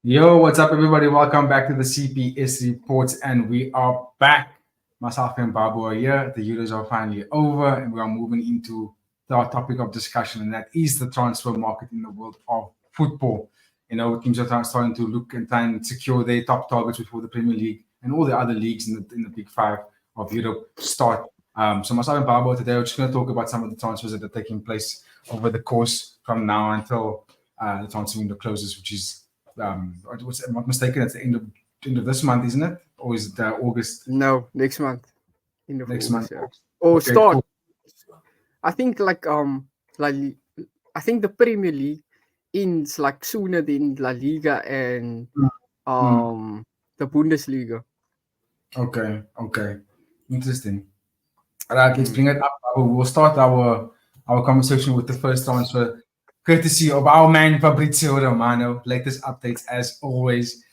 Yo, what's up, everybody? Welcome back to the CPS Reports, and we are back. Myself and Babu are here. The Euros are finally over, and we are moving into our topic of discussion, and that is the transfer market in the world of football. Teams are starting to look and try and secure their top targets before the Premier League and all the other leagues in the Big Five of Europe start. So myself and Babu today are just going to talk about some of the transfers that are taking place over the course from now until the transfer window closes, which is I'm not mistaken, it's the end of this month, isn't it? Or is it August No, next month. End of next month? August, yeah. Or Okay, start. cool. I think like I think the Premier League ends like sooner than La Liga and Mm. the Bundesliga. Okay. Interesting. All right, let's Mm. bring it up. We'll start our conversation with the first transfer, courtesy of our man Fabrizio Romano. Latest updates as always.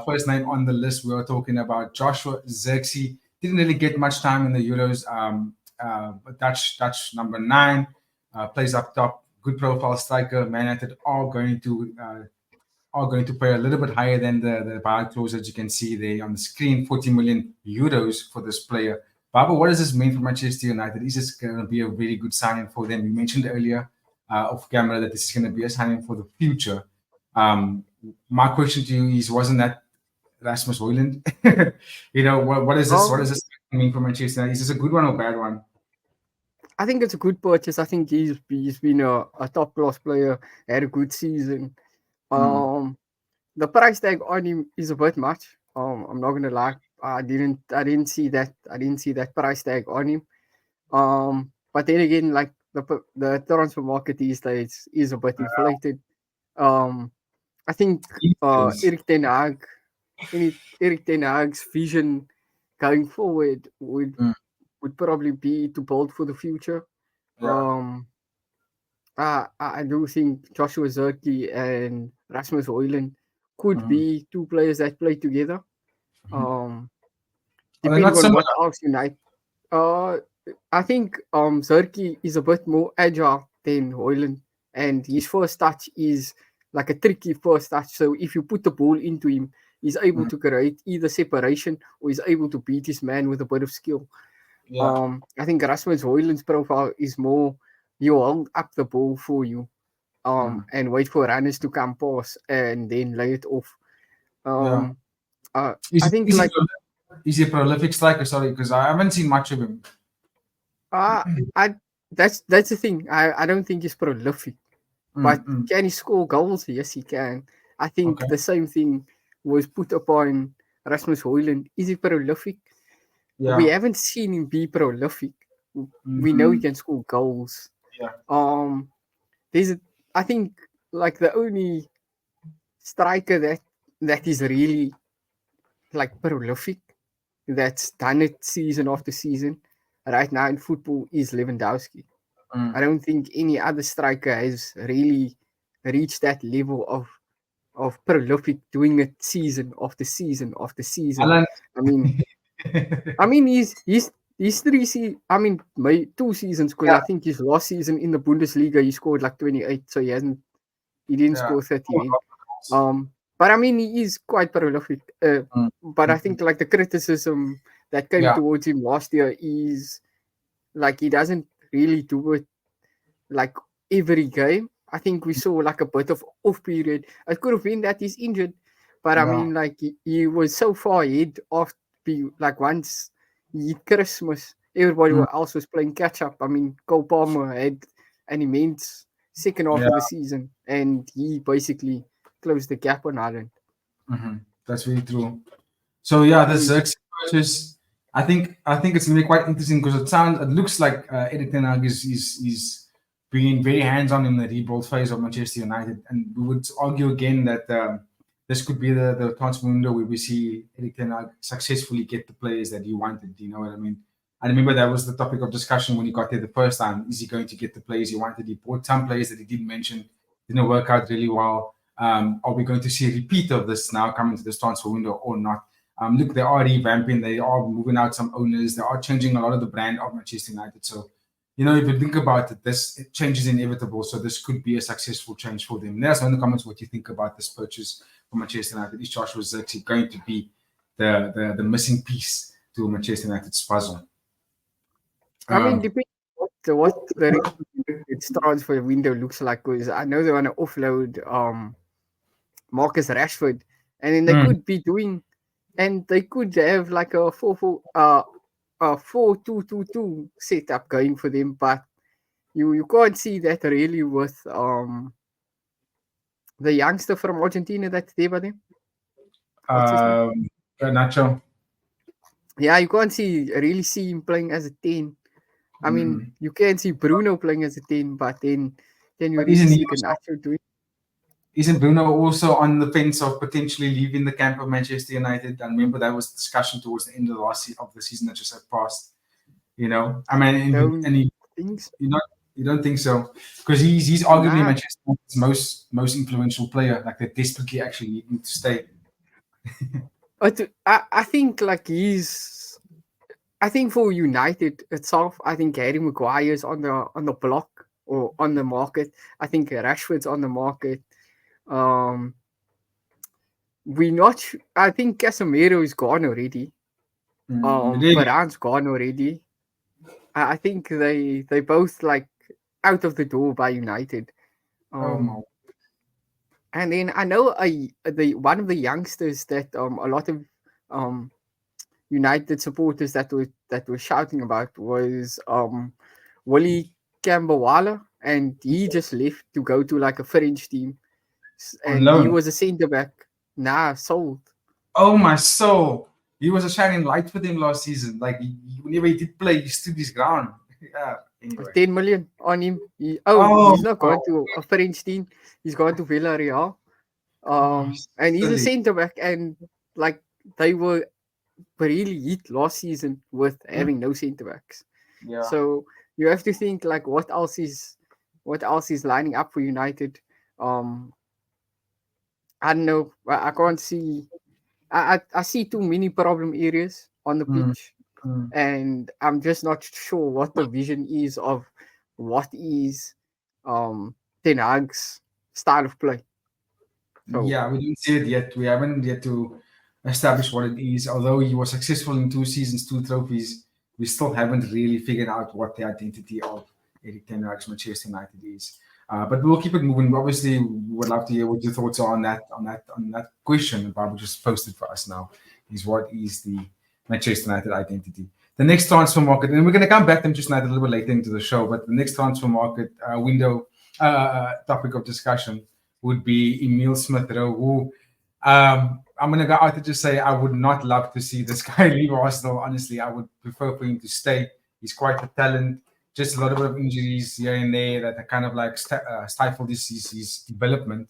First name on the list, we are talking about Joshua Zirkzee. Didn't really get much time in the Euros. But Dutch number 9 plays up top. Good profile striker. Man United are going to pay a little bit higher than the buy clause that you can see there on the screen, 40 million euros for this player. Baba, what does this mean for Manchester United? Is this going to be a very good signing for them? You mentioned earlier off camera that this is going to be a signing for the future. My question to you is, wasn't that Rasmus Højlund? What is this? What Um, does this mean for Manchester United? Is this a good one or bad one? I think it's a good purchase. I think he's been a top class player, had a good season. Mm, Um, the price tag on him is a bit much. I'm not gonna lie. I didn't see that. I didn't see that price tag on him. But then again, like the transfer market these days is a bit inflated. Um, I think it is. Erik Ten Hag, Erik Ten Hag's vision going forward Mm, would probably be to build for the future. yeah. Um, I do think Joshua Zirkzee and Rasmus Højlund could Mhm. be two players that play together. Mhm. Um, Are they not depending on similar? what else United. Uh, I think Zirkzee is a bit more agile than Højlund, and his first touch is like a tricky first touch. So if you put the ball into him, he's able Mhm. to create either separation or he's able to beat his man with a bit of skill. Yeah. I think Rasmus Højlund's profile is more you hold up the ball for you, Mhm. and wait for runners to come past and then lay it off. Yeah. Um, Is I he, think is he, like prol- is he a prolific striker? Sorry, because I haven't seen much of him. uh, I that's the thing. I don't think he's prolific, but Mm. can he score goals? Yes, he can. I think Okay. the same thing was put upon Rasmus Højlund. Is he prolific? We Yeah. haven't seen him be prolific. We know he Mm. can score goals. Yeah. Um, there's a, I think like the only striker that is really like prolific that's done it season after season right now in football is Lewandowski. I Mm. don't think any other striker has really reached that level of prolific doing it season after season after season. Alan. I mean, he's I mean, my 2 seasons because Yeah. I think his last season in the Bundesliga he scored like 28, so he didn't Yeah. score 30 Oh, then. But I mean, he is quite prolific. mm. But I Mm. think like the criticism that came Yeah. towards him last year is like he doesn't really do it like every game. I think we saw like a bit of off period. It could have been that he's injured, but I Yeah. mean, like he was so far ahead of like once he hit Christmas, everybody Mm. else was playing catch up. I mean, Cole Palmer had an immense second half Yeah. of the season, and he basically closed the gap on Ireland. Hmm. That's very true. So yeah, the Mm, Zirkzee purchase. I think it's gonna be quite interesting because it looks like Erik ten Hag is being very hands on in the rebuild phase of Manchester United, and we would argue again that this could be the transfer window where we see Erik ten Hag successfully get the players that he wanted. You know what I mean? I remember that was the topic of discussion when he got there the first time. Is he going to get the players he wanted? He bought some players that he didn't mention, didn't work out really well. Are we going to see a repeat of this now coming to this transfer window or not? Look, they are revamping, they are moving out some owners, they are changing a lot of the brand of Manchester United. So, if you think about it, this change is inevitable. So this could be a successful change for them. Let us know in the comments what you think about this purchase for Manchester United? Is Joshua Zirkzee going to be the missing piece to Manchester United's puzzle? I mean, depending what the transfer window looks like, because I know they want to offload Marcus Rashford, and then they could be doing, and they could have like a 4-2-2-2 setup going for them, but you can't see that really with the youngster from Argentina that's there by them. What's his name? Nacho. Yeah, you can't really see him playing as a 10. I mean, you can see Bruno playing as a 10, but then you But really see Nacho doing. Isn't Bruno also on the fence of potentially leaving the camp of Manchester United? And remember that was discussion towards the end of the season that just had passed. You know, I mean, you don't think so? Because he's arguably Manchester United's most influential player. Like they desperately actually need him to stay. But I think like I think for United itself, I think Harry Maguire's on the block or on the market. I think Rashford's on the market. I think Casemiro is gone already. Varane's gone already. I think they both like out of the door by United. And then I know one of the youngsters that a lot of United supporters that were shouting about was Willie Kambawala, and he just left to go to like a French team, and he was a centre back. Sold. Oh my soul! He was a shining light for them last season. Like whenever he did play, he stood his ground. Yeah. Anyway. 10 million on him. He's not going to a French team. He's going to Villarreal. And he's a centre back, and like they were really hit last season with having no centre backs. Yeah. So you have to think like what else is lining up for United. I don't know. I can't see. I see too many problem areas on the pitch, and I'm just not sure what the vision is of what is Ten Hag's style of play. So, yeah, we don't see it yet. We haven't yet to establish what it is. Although he was successful in 2 seasons, 2 trophies, we still haven't really figured out what the identity of Erik ten Hag's Manchester United is. But we'll keep it moving. Obviously, we would love to hear what your thoughts are on that question. Babu just posted for us now. Is what is the Manchester United identity? The next transfer market, and we're going to come back to Manchester United a little bit later into the show. But the next transfer market window topic of discussion would be Emile Smith-Rowe, who I'm going to go out to just say I would not love to see this guy leave Arsenal. Honestly, I would prefer for him to stay. He's quite a talent. Just a lot of injuries here and there that are kind of like stifle his development.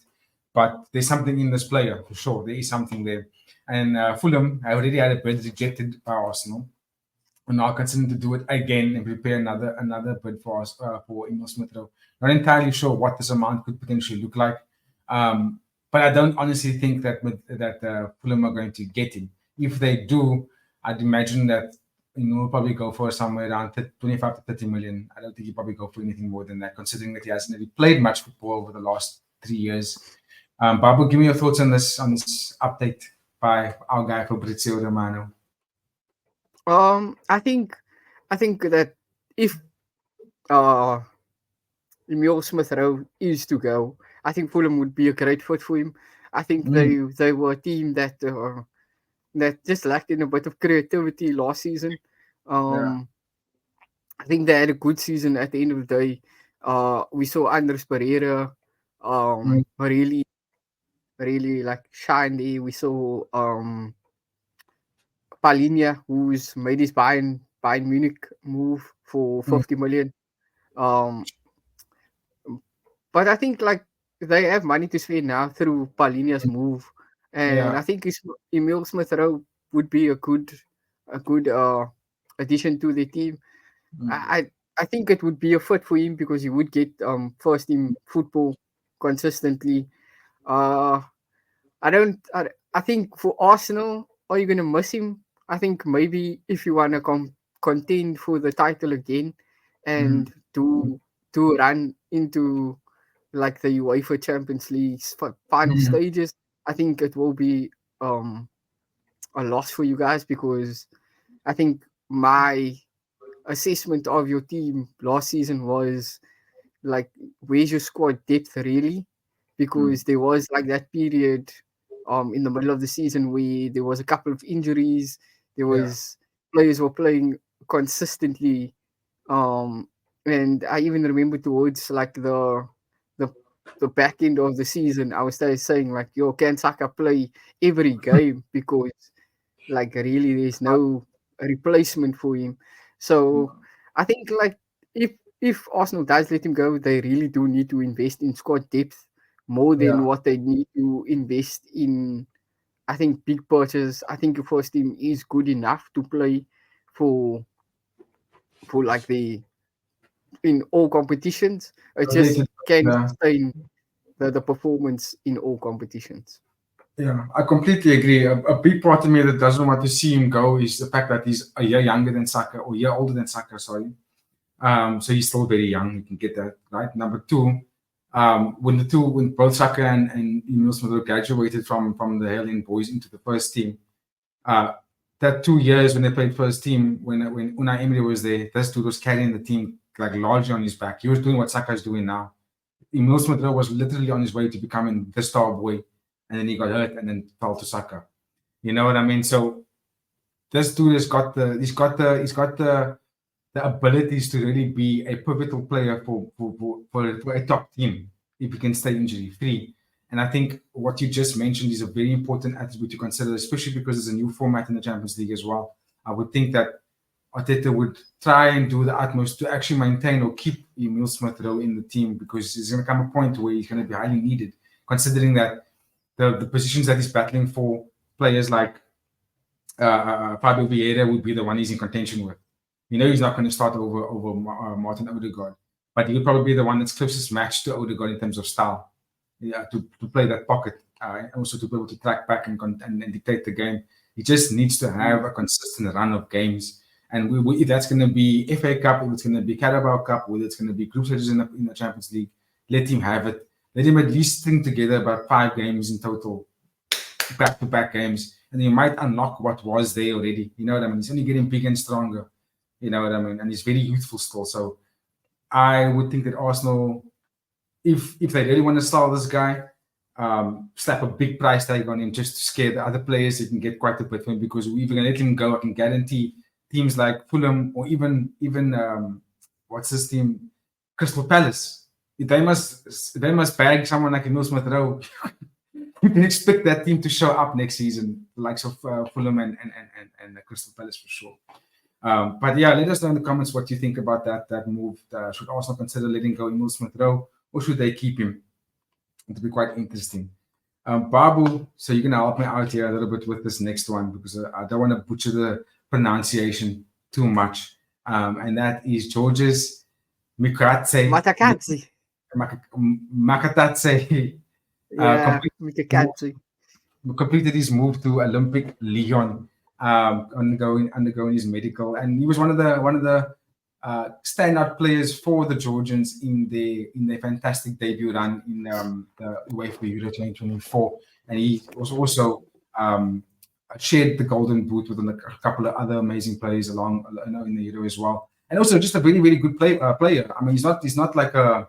But there's something in this player for sure. There is something there. And Fulham already had a bid rejected by Arsenal, and now considering to do it again and prepare another bid for us for Emile Smith-Rowe. Not entirely sure what this amount could potentially look like, but I don't honestly think that Fulham are going to get him. If they do, I'd imagine that we'll probably go for somewhere around 25 to 30 million. I don't think he'll probably go for anything more than that, considering that he hasn't really played much football over the last 3 years. Babu, give me your thoughts on this update by our guy Fabrizio Romano. I think that if Emile Smith-Rowe is to go, I think Fulham would be a great fit for him. I think they were a team that just lacked in a bit of creativity last season. I think they had a good season at the end of the day. We saw Andres Pereira really like shine there. We saw Palhinha, who's made his Bayern Munich move for 50 million. But I think like they have money to spend now through Palhinha's move, and I think Emile Smith-Rowe would be a good addition to the team. I think it would be a fit for him because he would get first team football consistently. I think for Arsenal, are you gonna miss him? I think maybe if you wanna contend for the title again and to run into like the UEFA Champions League final stages, I think it will be a loss for you guys, because I think my assessment of your team last season was like, where's your squad depth really? Mm. Because there was like that period in the middle of the season where there was a couple of injuries. There Yeah. was players were playing consistently, um and I even remember towards like the the back end of the season, I was saying like, yo, can Saka play every game? Because like really there's no replacement for him. So I think like, if Arsenal does let him go, they really do need to invest in squad depth more than Yeah. what they need to invest in, I think, big purchases. I think your first team is good enough to play for like the in all competitions. It just Related. can Yeah. sustain the performance in all competitions. Yeah, I completely agree. A big part of me that doesn't want to see him go is the fact that he's a year younger than Saka, or a year older than Saka, sorry. So he's still very young. You can get that right. Number two, when both Saka and Emil Smith graduated from the Helen boys into the first team, uh, that 2 years when they played first team, when Unai Emery was there, this dude was carrying the team like largely on his back. He was doing what Saka is doing now. Emil Smith was literally on his way to becoming the star boy, and then he got hurt and then fell to Saka. You know what I mean? So this dude has got the abilities to really be a pivotal player for a top team if he can stay injury free. And I think what you just mentioned is a very important attribute to consider, especially because there's a new format in the Champions League as well. I would think that Arteta would try and do the utmost to actually maintain or keep Emil Smith Rowe in the team, because there's going to come a point where he's going to be highly needed, considering that the positions that he's battling for, players like Fabio Vieira would be the one he's in contention with. You know, he's not going to start over Martin Odegaard, but he would probably be the one that's closest matched to Odegaard in terms of style. Yeah, to play that pocket, and also to be able to track back and dictate the game. He just needs to have a consistent run of games. And if that's going to be FA Cup, if it's going to be Carabao Cup, whether it's going to be group stages in the Champions League, let him have it. Let him at least string together about 5 games in total, back-to-back games, and you might unlock what was there already. You know what I mean? He's only getting bigger and stronger. You know what I mean? And he's very youthful still. So I would think that Arsenal, if they really want to sell this guy, slap a big price tag on him just to scare the other players. They can get quite a bit for him, because if we're gonna let him go, I can guarantee teams like Fulham or even what's this team, Crystal Palace. They must bag someone like Emil Smith Rowe. You can expect that team to show up next season, the likes of Fulham and Crystal Palace for sure. But yeah, let us know in the comments what you think about that move. Should Arsenal consider letting go Emil Smith Rowe, or should they keep him? It'll be quite interesting. Babu, so you're gonna help me out here a little bit with this next one, because I don't want to butcher the pronunciation too much. And that is George's MIKAUTADZE. Matakadze. MIKAUTADZE Yeah, completed Matakadze. completed his move to Olympic Lyon, undergoing his medical, and he was one of the standout players for the Georgians in their fantastic debut run in the UEFA Euro 2024, and he was also shared the Golden Boot with a couple of other amazing players along in the Euro as well, and also just a very very good player. I mean, he's not like a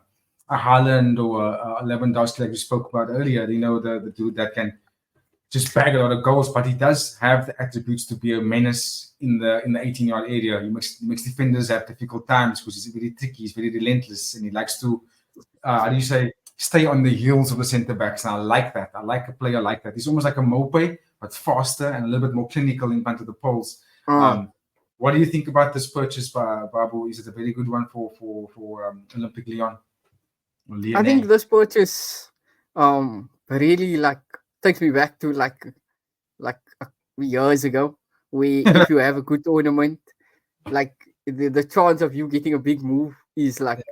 Haaland or a Lewandowski like we spoke about earlier. You know, the dude that can just bag a lot of goals, but he does have the attributes to be a menace in the 18-yard area. He makes defenders have difficult times because he's very tricky, he's very relentless, and he likes to how do you say, stay on the heels of the centre backs. And I like that. I like a player like that. He's almost like a Mope, but faster and a little bit more clinical in front of the poles. What do you think about this purchase, Babu? Is it a very good one for Olympic Lyon? I think this purchase really like takes me back to like years ago, where if you have a good tournament, like the chance of you getting a big move is like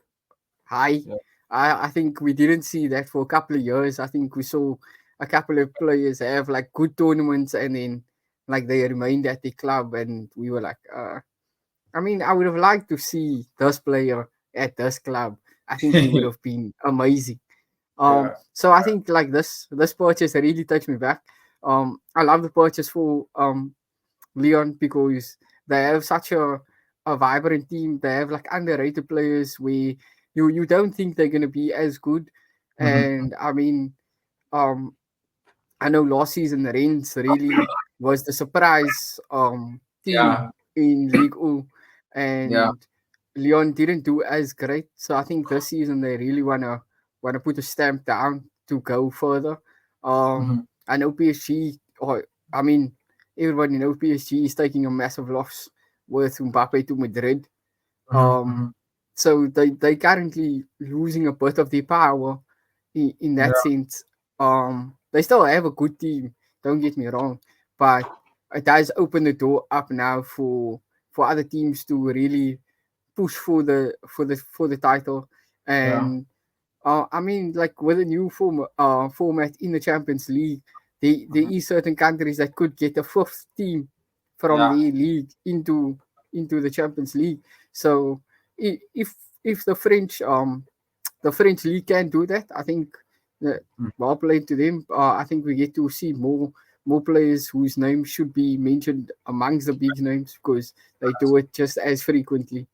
high. Yeah. I think we didn't see that for a couple of years. I think we saw a couple of players have like good tournaments, and then like they remained at the club, and we were like, I mean, I would have liked to see this player at this club. I think he would have been amazing. So I think like this purchase really touched me back. I love the purchase for Lyon because they have such a vibrant team. They have like underrated players where you don't think they're gonna be as good. And I mean, um, I know last season the Rennes really was the surprise team Yeah, in Ligue 1, yeah, and Lyon didn't do as great. So I think this season they really wanna put a stamp down to go further. mhm, I know PSG, or I mean, everybody knows PSG is taking a massive loss with Mbappe to Madrid. Um, mhm. so they currently losing a bit of their power in that Yeah, sense. They still have a good team. Don't get me wrong, but it does open the door up now for other teams to really push for the title. yeah, And I mean, like with a new format in the Champions League, there mhm, is certain countries that could get a fifth team from yeah, the league into the Champions League. So if the French league can do that, I think mm, well played to them. I think we get to see more players whose names should be mentioned amongst the big names because they do it just as frequently.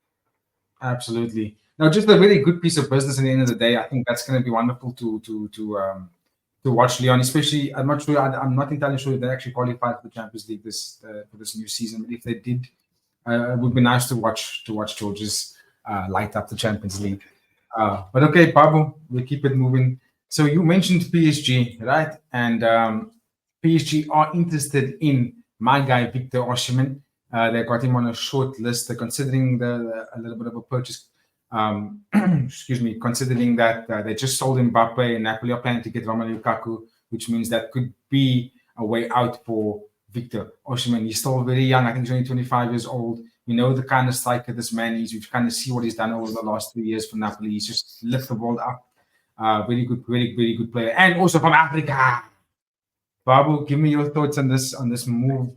absolutely. Now, just a really good piece of business. At the end of the day, I think that's going to be wonderful to watch Leon. Especially, I'm not sure. I'm not entirely sure if they actually qualified for the Champions League this for this new season. But if they did, it would be nice to watch Georges light up the Champions League. But okay, Pablo, we'll keep it moving. So you mentioned PSG, right? And PSG are interested in my guy Victor Osimhen. They got him on a short list. They're considering a little bit of a purchase. Excuse me, considering that they just sold Mbappe and Napoli are planning to get Romelu Lukaku, which means that could be a way out for Victor Osimhen. He's still very young. I think he's only 25 years old. We know the kind of striker this man is. We've kind of see what he's done over the last 3 years for Napoli. He's just lifted the world up. Very good, very good player, and also from Africa. Babu, give me your thoughts on this move.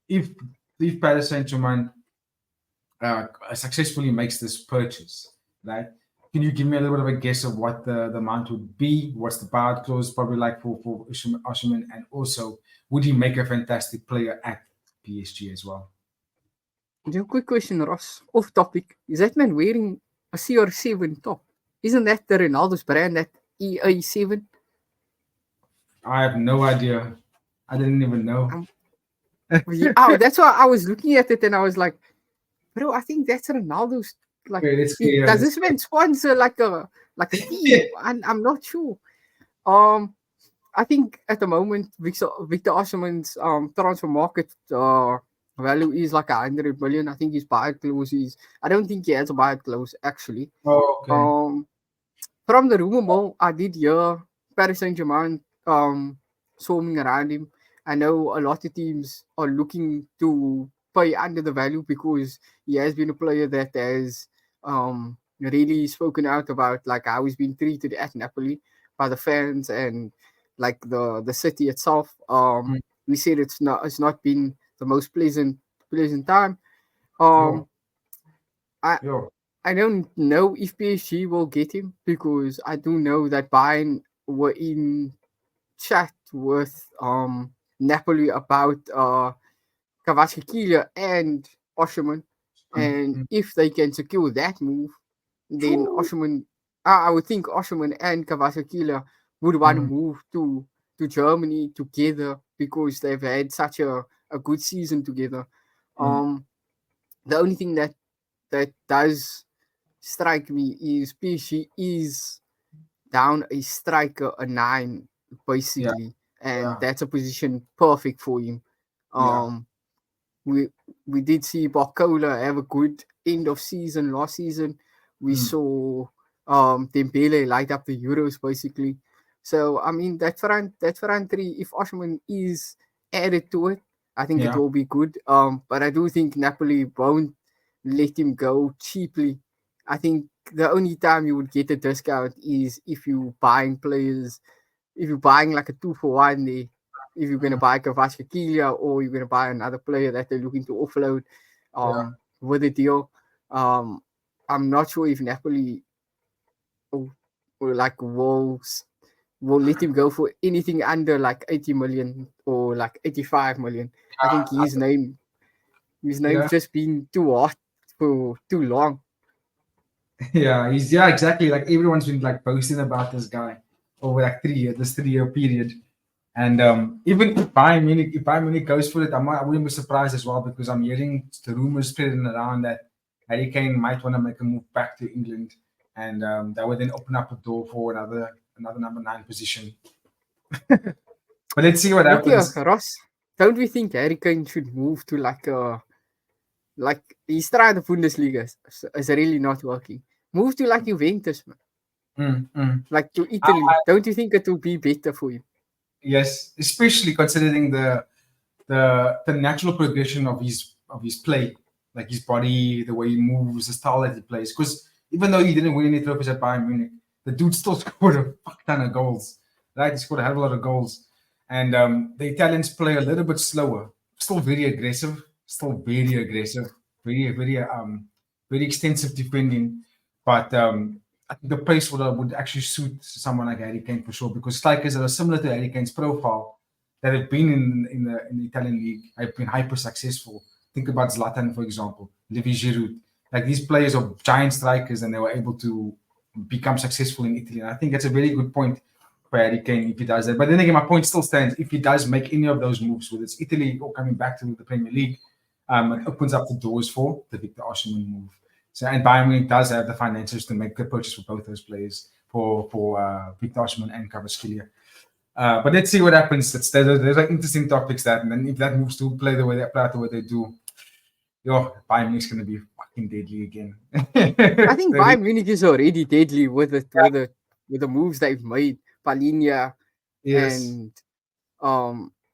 If if Paris Saint Germain successfully makes this purchase, right? Can you give me a little bit of a guess of what the amount would be? What's the buyout clause probably like for Osimhen, and also would he make a fantastic player at PSG as well? Just a quick question, Ross. Off topic. Is that man wearing a CR7 top? Isn't that the Ronaldo's brand, that EA7? I have no idea. I didn't even know. Um, yeah, oh, that's why I was looking at it and I was like, bro, I think that's Ronaldo's. Like, Okay, let's see. does this man sponsor like a team? I'm not sure. Um, I think at the moment Victor Osimhen's transfer market value is like 100 million. I think his buyout clause is. I don't think he has a buyout clause actually. Oh, okay. Um, from the rumor mill, I did hear Paris Saint Germain swarming around him. I know a lot of teams are looking to pay under the value because he has been a player that has really spoken out about like how he's been treated at Napoli by the fans and like the city itself. Mm, We said it's not been the most pleasant time. Um, yo, I yo. I don't know if PSG will get him because I do know that Bayern were in chat with Napoli about Kvaratskhelia and Osimhen, and Mm, if they can secure that move, then mm. Osimhen, I would think Osimhen and Kvaratskhelia would want to Mhm. move to Germany together because they've had such a good season together. Mm. Um, the only thing that does strike me is PSG is down a striker, a nine, Yeah, basically, and yeah, that's a position perfect for him. yeah. Um, we we did see Barcola have a good end of season last season. We Mm. saw Dembele light up the Euros basically. So I mean that front three, if Osimhen is added to it, I think it Yeah, will be good. But I do think Napoli won't let him go cheaply. I think the only time you would get a discount is if you buying players, if you're buying like a 2 for 1 there, if you're gonna mm, buy Kvaratskhelia or you're gonna buy another player that they're looking to offload yeah. with a deal. Um I'm not sure if Napoli like Wolves will let him go for anything under like 80 million or like 85 million. I think his name's Yeah, just been too hot for too long. yeah, exactly. Like everyone's been like posting about this guy over like 3 years, this 3 year period. And even if Bayern Munich goes for it, I wouldn't be surprised as well because I'm hearing the rumors spreading around that Harry Kane might want to make a move back to England, and that would then open up a door for another number 9 position. But let's see what Look here, happens. Ross. Don't we think Harry Kane should move to like he's trying the Bundesliga is really not working. Move to like Juventus, man. Mm. Like to Italy. Don't you think it will be better for him? Yes, especially considering the natural progression of his play, like his body, the way he moves, the style that he plays. Because even though he didn't win any trophies at Bayern Munich, the dude still scored a fuck ton of goals. Right, he scored a hell of a lot of goals, and the Italians play a little bit slower, still very aggressive, very extensive defending, but I think the pace would actually suit someone like Harry Kane for sure because strikers that are similar to Harry Kane's profile that have been in the Italian league have been hyper successful. Think about Zlatan, for example, Levy Giroud. Like these players are giant strikers and they were able to become successful in Italy. And I think that's a very good point for Harry Kane if he does that. But then again, my point still stands. If he does make any of those moves, whether it's Italy or coming back to the Premier League, it opens up the doors for the Victor Osimhen move. So, and Bayern Munich does have the finances to make the purchase for both those players, for Victor Osimhen and Kvaratskhelia. But let's see what happens. There's like interesting topics that, and then if that moves to play the way they do, Bayern Munich's going to be fucking deadly again. I think Bayern Munich is already deadly with the moves they've made. Palinia Yes. and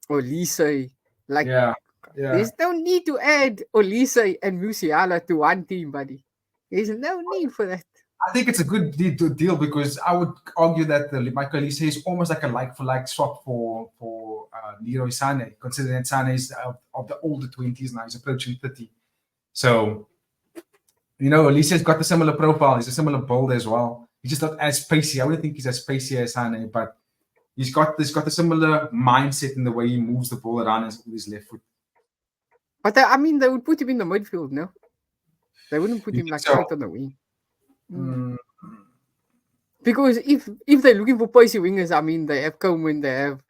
Olise. Like Yeah. there's no need to add Olise and Musiala to one team, buddy. There's no need for that. I think it's a good deal because I would argue that Michael Olise is almost like a like-for-like swap for Leroy Sané, considering that Sané is of the older 20s now. He's approaching 30. So, Olise's got a similar profile. He's a similar build as well. He's just not as pacey. I wouldn't think he's as pacey as Sané, but he's got a similar mindset in the way he moves the ball around with his left foot. But I mean, they would put him in the midfield, no? They wouldn't put him like straight on the wing. Because if they're looking for pacey wingers, I mean, they have Coman, they have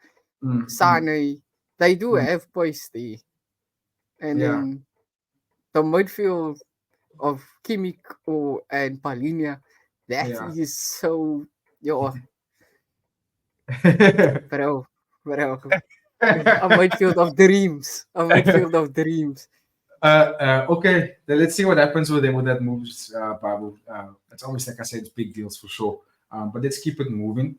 Sane, they do have pace there. And then the midfield of Kimmich and Palinia, that is so, bro. A midfield of dreams. Okay, then let's see what happens with them with that moves, Babu. It's always, like I said, it's big deals for sure. But let's keep it moving.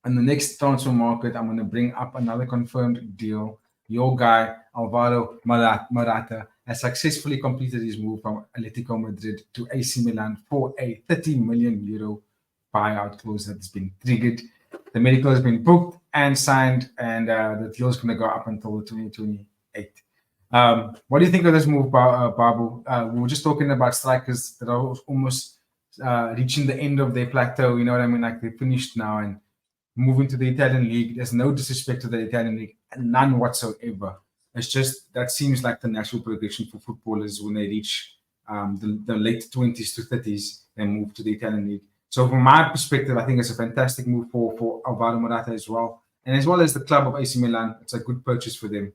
And the next transfer market, I'm going to bring up another confirmed deal. Your guy, Alvaro Morata, has successfully completed his move from Atletico Madrid to AC Milan for a 30 million euro buyout clause that has been triggered. The medical has been booked and signed, and the deal is going to go up until 2028. What do you think of this move, Babu? We were just talking about strikers that are almost reaching the end of their plateau. You know what I mean? Like they're finished now and moving to the Italian league. There's no disrespect to the Italian league, none whatsoever. It's just that seems like the natural progression for footballers when they reach the late 20s to 30s and move to the Italian league. So from my perspective, I think it's a fantastic move for Alvaro Morata as well. And as well as the club of AC Milan, it's a good purchase for them,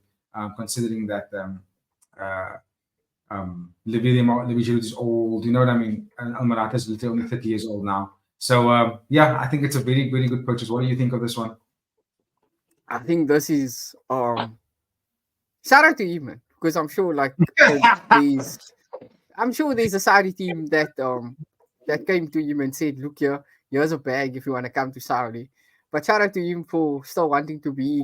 considering that Levy Giroud is old, you know what I mean? And Morata is literally only 30 years old now. So, I think it's a very, very good purchase. What do you think of this one? I think this is shout out to him, man, because I'm sure there's a Saudi team that came to him and said, look here, here's a bag if you want to come to Saudi. But shout out to him for still wanting to be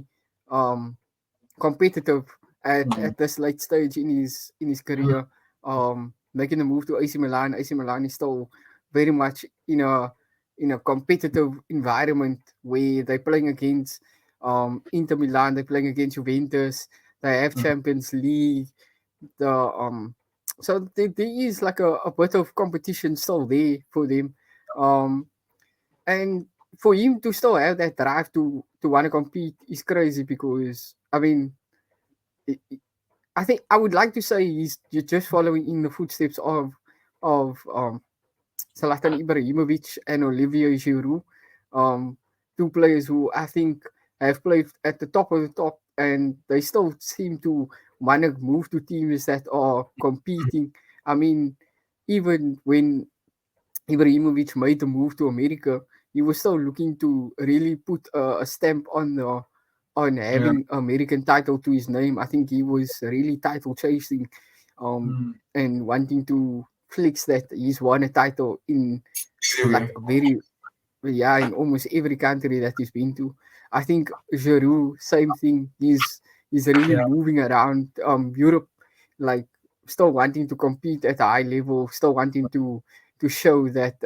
competitive at this late stage in his career. Making a move to AC Milan. AC Milan is still very much in a competitive environment where they're playing against Inter Milan, they're playing against Juventus, they have Champions League. So there is like a bit of competition still there for them. and for him to still have that drive to want to compete is crazy because I mean, I I think I would like to say you're just following in the footsteps of Zlatan Ibrahimovic and Olivier Giroud, um, two players who I think have played at the top of the top, and they still seem to want to move to teams that are competing. I mean, even when Ibrahimovic made the move to America, he was still looking to really put a stamp on Yeah. having American title to his name. I think he was really title chasing, Mm. and wanting to flex that he's won a title in like Everywhere. very yeah, in almost every country that he's been to. I think Giroud, same thing. He's really Yeah. moving around Europe, like still wanting to compete at a high level, still wanting to show that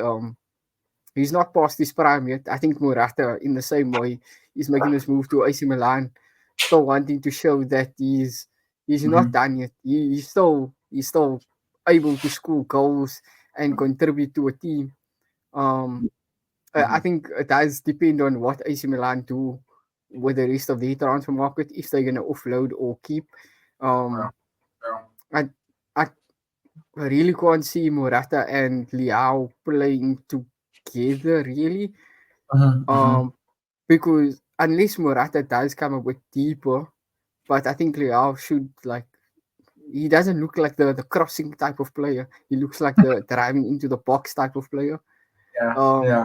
he's not past his prime yet. I think Morata, in the same way, is making his move to AC Milan, still wanting to show that he's not Mm-hmm. done yet. He's still able to score goals and contribute to a team. Um, I Mm-hmm. think it does depend on what AC Milan do with the rest of the transfer market, if they're gonna offload or keep. Yeah. Um, Yeah. I I really can't see Morata and Liao playing together really. Mm-hmm. Mm-hmm. Um, because unless Morata does come a bit deeper, but I think Liao should like he doesn't look like the crossing type of player. He looks like the driving into the box type of player. Yeah. Um, Yeah.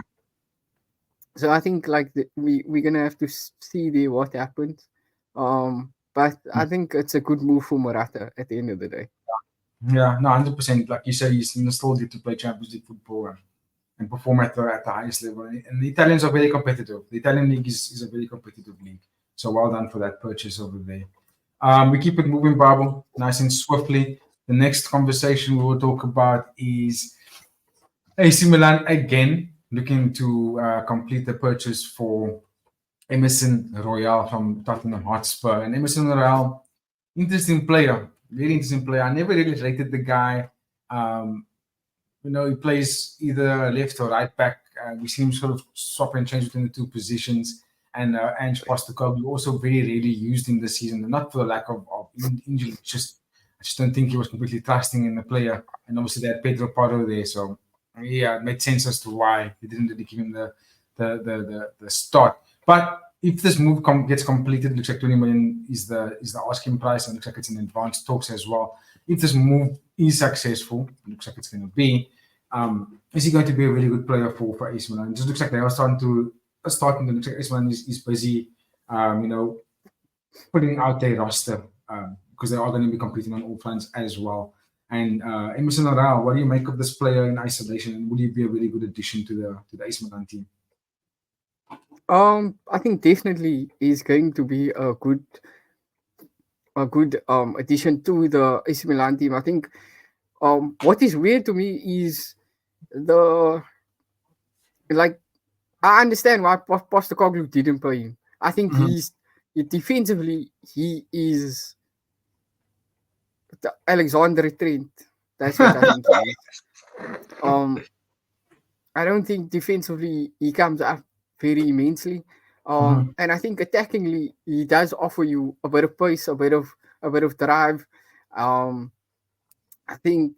So I think like we're gonna have to see there what happens. But I think it's a good move for Morata at the end of the day. Yeah. No, 100%. Like you say, he's still get to play Champions League football and perform at the highest level. And the Italians are very competitive. The Italian league is a very competitive league. So well done for that purchase over there. We keep it moving, Bible, nice and swiftly. The next conversation we will talk about is AC Milan again looking to complete the purchase for Emerson Royal from Tottenham Hotspur. And Emerson Royal, interesting player, very interesting player. I never really rated the guy. Um, he plays either left or right back. We see him sort of swap and change between the two positions. And Ange Postecoglou also very rarely used him this season, and not for the lack of injury. I just don't think he was completely trusting in the player. And obviously, they had Pedro Porro there, so yeah, it made sense as to why they didn't really give him the start. But if this move gets completed, looks like 20 million is the asking price, and looks like it's in advanced talks as well. If this move is successful, looks like it's going to be. Is he going to be a really good player for AC Milan? It just looks like they are starting to look like AC Milan is busy, putting out their roster because they are going to be competing on all fronts as well. And Emerson Royal, what do you make of this player in isolation? And would he be a really good addition to the AC Milan team? I think definitely is going to be a good addition to the AC Milan team. I think what is weird to me is the like I understand why Postecoglou didn't play him. I think Mhm. defensively he is the Alexander Trent. That's what I think he is. Um, I don't think defensively he comes up very immensely. Mhm. And I think attackingly he does offer you a bit of pace, a bit of drive. Um, I think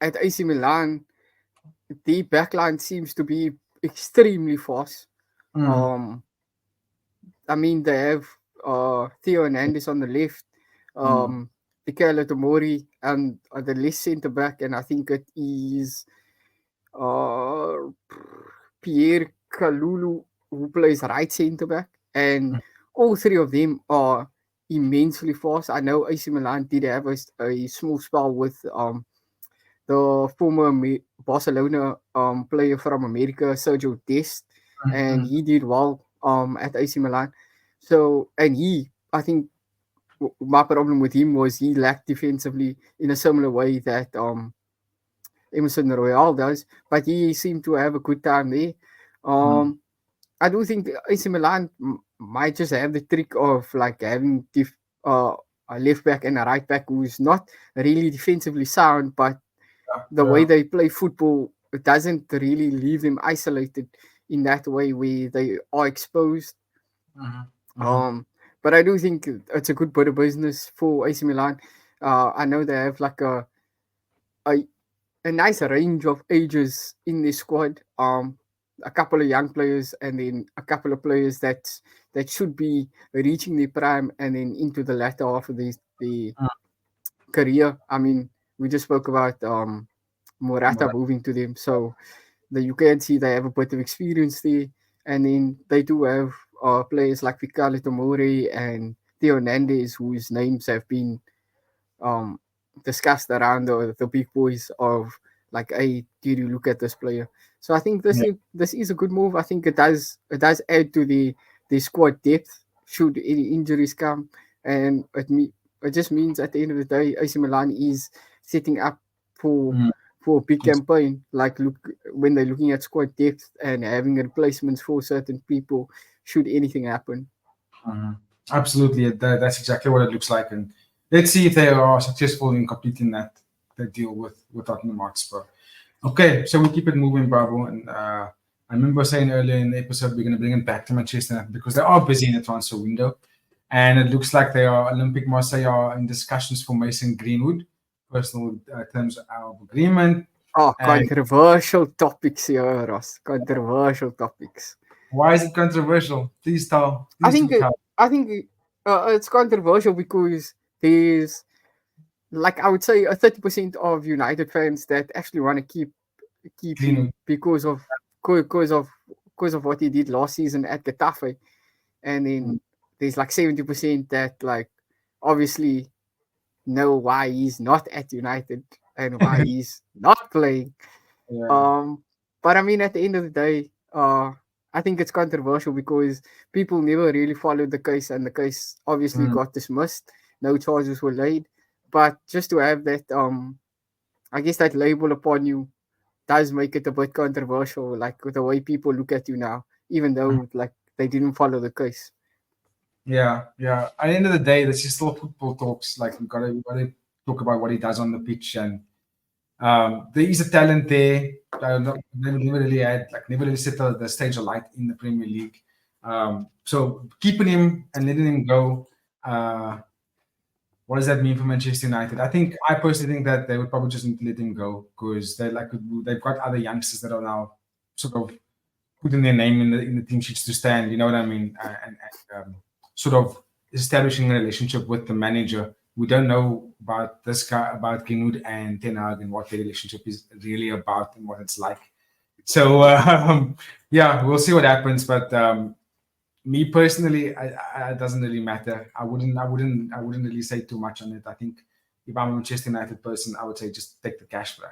at AC Milan the backline seems to be extremely fast. Mhm. Um, I mean they have Theo Hernandez on the left, Mhm. Michele Tomori and the left centre back, and I think it is uh, Pierre Kalulu, who plays right centre back, and all three of them are immensely fast. I know AC Milan did have a small spell with the former Barcelona player from America, Sergio Dest, and Mhm. he did well at AC Milan. So, and I think my problem with him was he lacked defensively in a similar way that Emerson Royal does, but he seemed to have a good time there. Mhm. Um, I do think AC Milan might just have the trick of like having a left back and a right back who's not really defensively sound, but the way Yeah. they play football it doesn't really leave them isolated in that way where they are exposed. Mhm. But I do think it's a good bit of business for AC Milan. I know they have like a a nice range of ages in this squad. A couple of young players, and then a couple of players that should be reaching their prime, and then into the latter half of the Mm. career. I mean, we just spoke about Morata Right. moving to them, so you can see they have a bit of experience there, and then they do have players like Vicale Tomori and Theo Hernandez, whose names have been um, discussed around the big boys of like, hey, did you look at this player? So I think Yeah. this is a good move. I think it does add to the squad depth should any injuries come, and it just means at the end of the day, AC Milan is setting up for Mm. for a big Yes. campaign. Like look when they're looking at squad depth and having replacements for certain people, should anything happen. Mhm. Absolutely, that's exactly what it looks like, and let's see if they are successful in completing that deal with Tottenham Hotspur. Okay, so we keep it moving, Babu, and I remember saying earlier in the episode we're going to bring it back to Manchester United because they are busy in the transfer window, and it looks like they are Olympic Marseille are in discussions for Mason Greenwood, personal terms of agreement. Oh, And controversial topics here, Ross. Controversial topics. why is it controversial? Please tell. I Please think do tell. it's controversial because there's like I would say a 30% of United fans that actually want to keep him Greenwood. because of what he did last season at Getafe, and Mm. then there's like 70% that like obviously know why he's not at United and why he's not playing. Yeah. Um, but I mean, at the end of the day, I think it's controversial because people never really followed the case, and the case obviously Mm. got dismissed. No charges were laid, but just to have that, I guess that label upon you does make it a bit controversial, like with the way people look at you now, even though like they didn't follow the case. Yeah, yeah. At the end of the day, this is still football talks. Like we gotta talk about what he does on the pitch, and there is a talent there. Never really had like never really set the stage of light in the Premier League. So keeping him and letting him go, what does that mean for Manchester United? I personally think that they would probably just need to let him go because they've got other youngsters that are now sort of putting their name in the team sheets to stand. You know what I mean? And sort of establishing a relationship with the manager. We don't know about this guy, about Greenwood and Ten Hag, and what their relationship is really about and what it's like. So yeah, we'll see what happens. But me personally, it doesn't really matter. I wouldn't really say too much on it. I think if I'm a Manchester United person, I would say just take the cash, bro.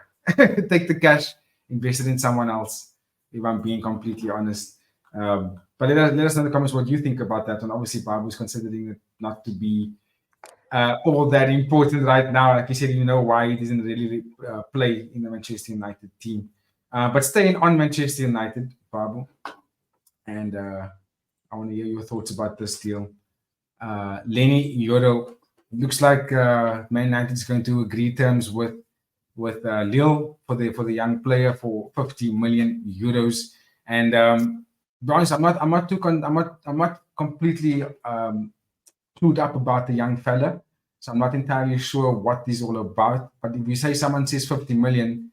Take the cash, invest it in someone else. If I'm being completely honest. But let us know in the comments what you think about that. And obviously, Babu's considering it not to be all that important right now. Like you said, you know why he doesn't really play in the Manchester United team. But staying on Manchester United, Babu, and I want to hear your thoughts about this deal. Leny Yoro looks like Man United is going to agree terms with Lille for the young player for 50 million euros. And to be honest, I'm not completely clued up about the young fella, so I'm not entirely sure what this is all about. But if you say someone says 50 million,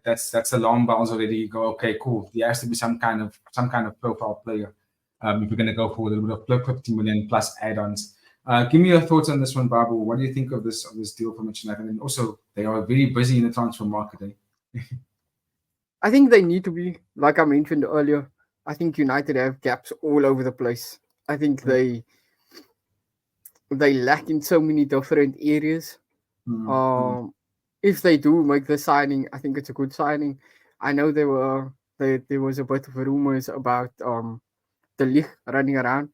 that's alarm bells already. You go, okay, cool. There has to be some kind of profile player. If we're going to go for a little bit of 50 million plus add-ons. Give me your thoughts on this one, Babu. What do you think of this deal for Manchester United? And also, they are very busy in the transfer market. I think they need to be, like I mentioned earlier. I think United have gaps all over the place. I think they lack in so many different areas. Mm, mm, Um, if they do make the signing, I think it's a good signing. I know there was a bit of rumors about the Ligue running around,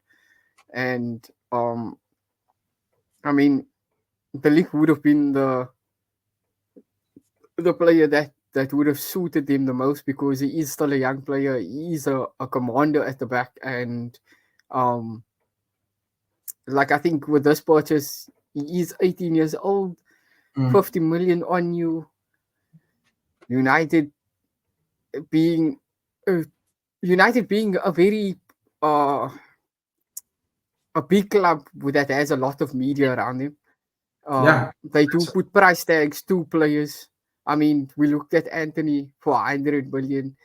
and I mean the Ligue would have been the player that would have suited him the most because he is still a young player. He is a commander at the back, and um, like I think with this purchase, he is 18 years old, mm, 50 million on you. United being United being a very a big club that has a lot of media around him. Yeah. They do put price tags to players. I mean, we looked at Anthony for 100 million.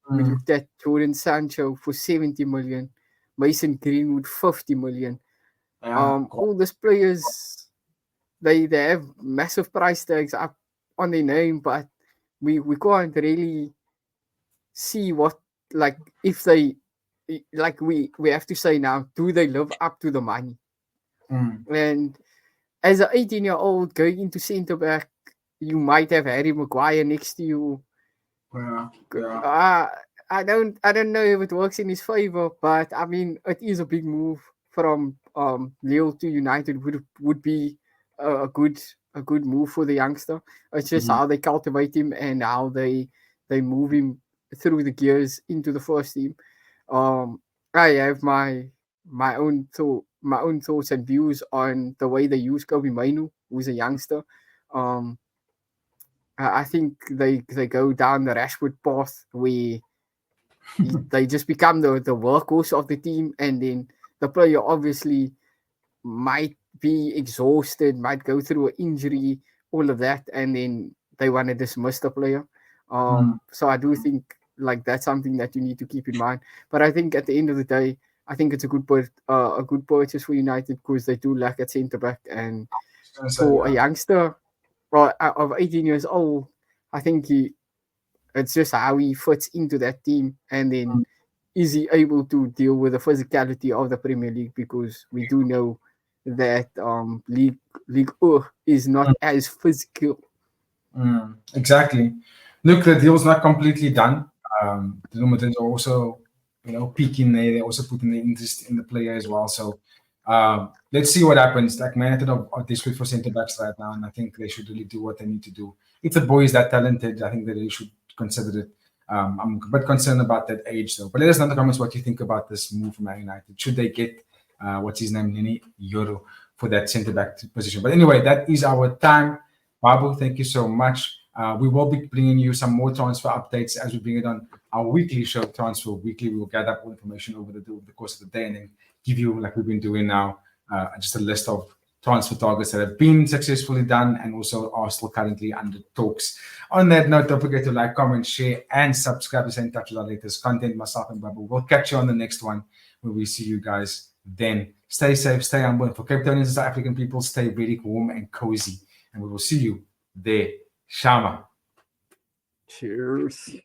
We looked at Jordan Sancho for 70 million. Mason Greenwood 50 million. Yeah. All these players, they have massive price tags up on their name, but we can't really see what, like, if they, like, we have to say now, do they live up to the money? And as an 18-year-old going into centre back, you might have Harry Maguire next to you. Yeah. I don't know if it works in his favor, but I mean, it is a big move from Lille to United. Would be a good move for the youngster. It's just how they cultivate him and how they move him through the gears into the first team. I have my own thoughts and views on the way they use Kobe Mainu, who's a youngster. I think they go down the Rashford path where they just become the workhorse of the team, and then the player obviously might be exhausted, might go through an injury, all of that, and then they want to dismiss the player. So I do think like that's something that you need to keep in mind. But I think at the end of the day, I think it's a good purchase for United because they do lack a centre back, and for a youngster of 18 years old, I think it's just how he fits into that team, and then is he able to deal with the physicality of the Premier League? Because we do know that Ligue is not as physical. Exactly. Look, the deal's not completely done. The Lumitans are also, peaking there. They're also putting their interest in the player as well. So let's see what happens. Like Man Utd are desperate for centre backs right now, and I think they should really do what they need to do. If the boy is that talented, I think that they should consider it. I'm a bit concerned about that age, though. But let us know in the comments what you think about this move from Man United. Should they get what's his name, Leny Yoro, for that centre back position? But anyway, that is our time. Babu, thank you so much. We will be bringing you some more transfer updates as we bring it on our weekly show, Transfer Weekly. We will gather up all information over the course of the day and then give you, like we've been doing now, just a list of transfer targets that have been successfully done and also are still currently under talks. On that note, don't forget to like, comment, share, and subscribe to stay in touch with our latest content. Myself and Babu, we'll catch you on the next one where we see you guys then. Stay safe, stay humble. And for Cape Townians and South African people, stay very warm and cozy. And we will see you there. Shama. Cheers.